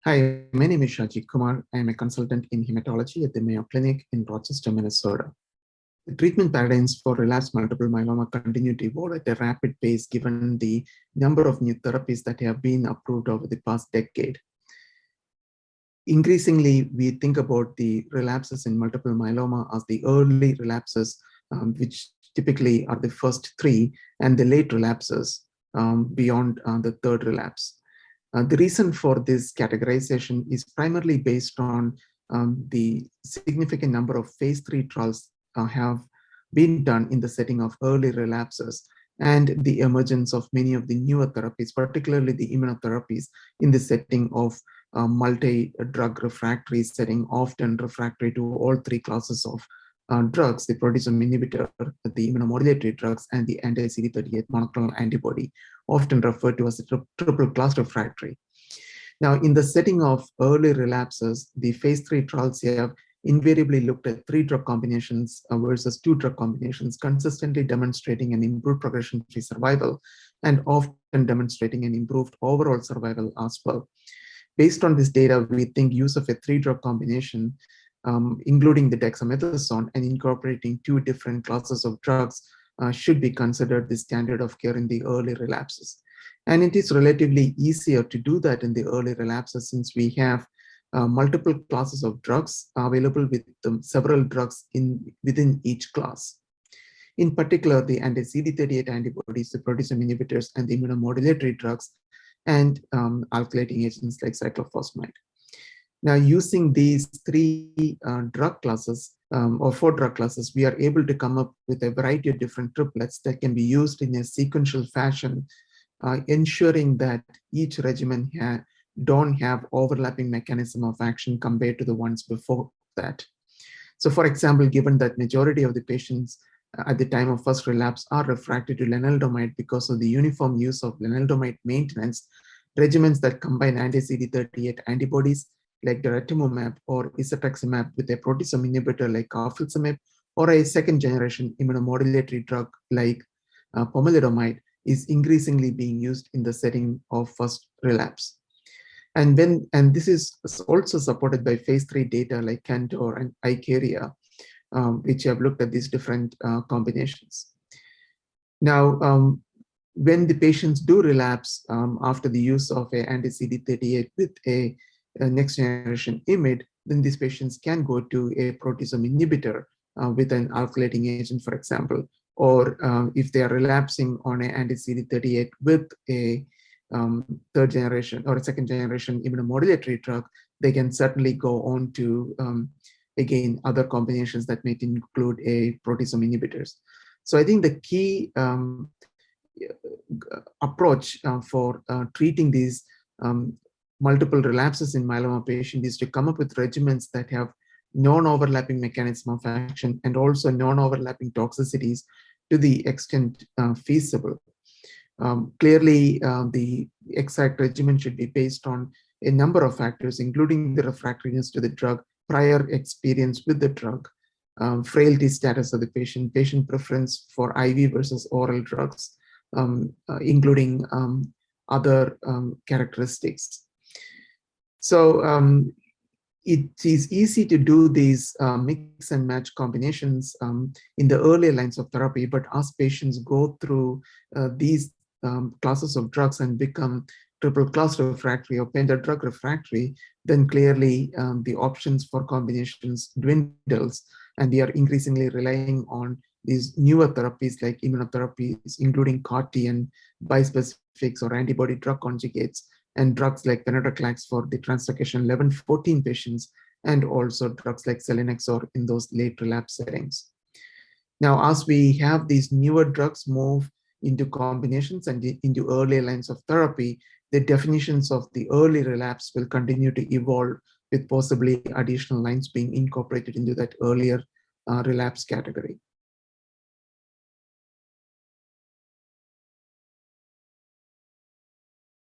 Hi, my name is Shaji Kumar. I am a consultant in hematology at the Mayo Clinic in Rochester, Minnesota. The treatment paradigms for relapsed multiple myeloma continue to evolve at a rapid pace given the number of new therapies that have been approved over the past decade. Increasingly, we think about the relapses in multiple myeloma as the early relapses, which typically are the first three, and the late relapses beyond the third relapse. The reason for this categorization is primarily based on the significant number of phase 3 trials have been done in the setting of early relapses and the emergence of many of the newer therapies, particularly the immunotherapies in the setting of multi-drug refractory setting, often refractory to all three classes of drugs, the proteasome inhibitor, the immunomodulatory drugs, and the anti-CD38 monoclonal antibody, often referred to as a triple class refractory. Now, in the setting of early relapses, the phase 3 trials have invariably looked at 3 drug combinations versus 2 drug combinations, consistently demonstrating an improved progression-free survival and often demonstrating an improved overall survival as well. Based on this data, we think use of a 3 drug combination, including the dexamethasone and incorporating 2 different classes of drugs should be considered the standard of care in the early relapses. And it is relatively easier to do that in the early relapses since we have multiple classes of drugs available with several drugs within each class. In particular, the anti-CD38 antibodies, the proteasome inhibitors, and the immunomodulatory drugs, and alkylating agents like cyclophosphamide. Now, using these 3 drug classes or 4 drug classes, we are able to come up with a variety of different triplets that can be used in a sequential fashion, ensuring that each regimen don't have overlapping mechanism of action compared to the ones before that. So, for example, given that majority of the patients at the time of first relapse are refractory to lenalidomide because of the uniform use of lenalidomide maintenance, regimens that combine anti-CD38 antibodies like daratumumab or isatuximab with a proteasome inhibitor like carfilzomib or a second-generation immunomodulatory drug like pomalidomide is increasingly being used in the setting of first relapse. And this is also supported by phase 3 data like CANTOR and ICARIA, which have looked at these different combinations. Now, when the patients do relapse after the use of an anti-CD38 with a next generation IMiD, then these patients can go to a proteasome inhibitor with an alkylating agent, for example, or if they are relapsing on an anti-CD38 with a third generation or a second generation immunomodulatory drug, they can certainly go on to again other combinations that may include a proteasome inhibitors. So I think the key approach for treating these multiple relapses in myeloma patient is to come up with regimens that have non-overlapping mechanism of action and also non-overlapping toxicities to the extent feasible. Clearly, the exact regimen should be based on a number of factors, including the refractoriness to the drug, prior experience with the drug, frailty status of the patient, patient preference for IV versus oral drugs, including other characteristics. So it is easy to do these mix and match combinations in the early lines of therapy, but as patients go through these classes of drugs and become triple class refractory or penta-drug refractory, then clearly the options for combinations dwindles, and we are increasingly relying on these newer therapies like immunotherapies, including CAR-T and bispecifics or antibody drug conjugates, and drugs like venetoclax for the translocation 11-14 patients, and also drugs like selinexor in those late relapse settings. Now, as we have these newer drugs move into combinations and into early lines of therapy, the definitions of the early relapse will continue to evolve with possibly additional lines being incorporated into that earlier relapse category.